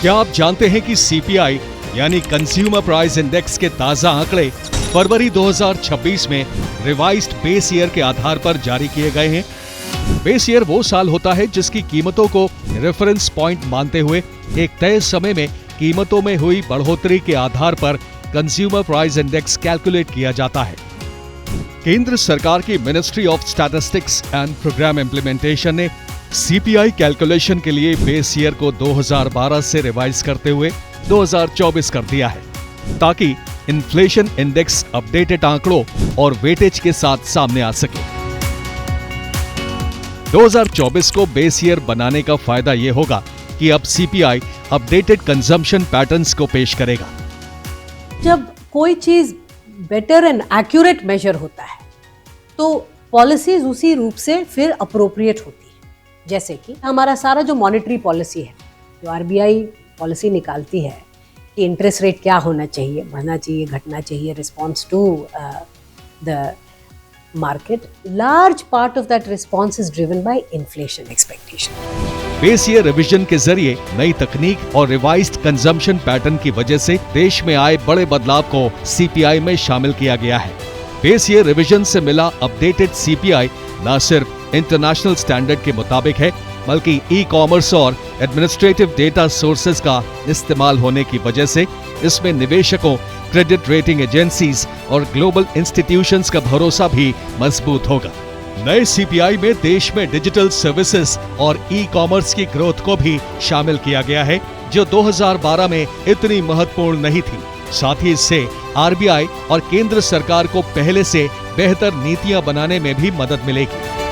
क्या आप जानते हैं कि सीपीआई यानी कंज्यूमर प्राइस इंडेक्स के ताजा आंकड़े फरवरी 2026 में रिवाइज्ड बेस ईयर के आधार पर जारी किए गए हैं। बेस ईयर वो साल होता है जिसकी कीमतों को रेफरेंस पॉइंट मानते हुए एक तय समय में कीमतों में हुई बढ़ोतरी के आधार पर कंज्यूमर प्राइस इंडेक्स कैलकुलेट किया जाता है। केंद्र सरकार की ministry of statistics and programme implementation ने सीपीआई कैलकुलेशन के लिए बेस ईयर को 2012 से रिवाइज करते हुए 2024 कर दिया है, ताकि इन्फ्लेशन इंडेक्स अपडेटेड आंकड़ों और वेटेज के साथ सामने आ सके। 2024 को बेस ईयर बनाने का फायदा यह होगा कि अब सीपीआई अपडेटेड कंजम्पशन पैटर्न्स को पेश करेगा। जब कोई चीज बेटर एंड एक्यूरेट मेजर होता है तो पॉलिसीज उसी रूप से फिर अप्रोप्रिएट होती है। जैसे कि हमारा सारा जो मॉनेटरी पॉलिसी है, जो आरबीआई पॉलिसी निकालती है कि इंटरेस्ट रेट क्या होना चाहिए, बढ़ना चाहिए, घटना चाहिए, response to the market, large part of that response is driven by inflation expectation. Base year revision के जरिए नई तकनीक और रिवाइज्ड कंजम्पशन पैटर्न की वजह से देश में आए बड़े बदलाव को सीपीआई में शामिल किया गया है। बेस ईयर रिवीजन से मिला अपडेटेड सीपीआई न सिर्फ इंटरनेशनल स्टैंडर्ड के मुताबिक है, बल्कि ई कॉमर्स और एडमिनिस्ट्रेटिव डेटा सोर्सेज का इस्तेमाल होने की वजह से इसमें निवेशकों, क्रेडिट रेटिंग एजेंसीज और ग्लोबल इंस्टीट्यूशंस का भरोसा भी मजबूत होगा। नए सीपीआई में देश में डिजिटल सर्विसेज और ई कॉमर्स की ग्रोथ को भी शामिल किया गया है, जो 2012 में इतनी महत्वपूर्ण नहीं थी। साथ ही इससे आरबीआई और केंद्र सरकार को पहले से बेहतर नीतियां बनाने में भी मदद मिलेगी।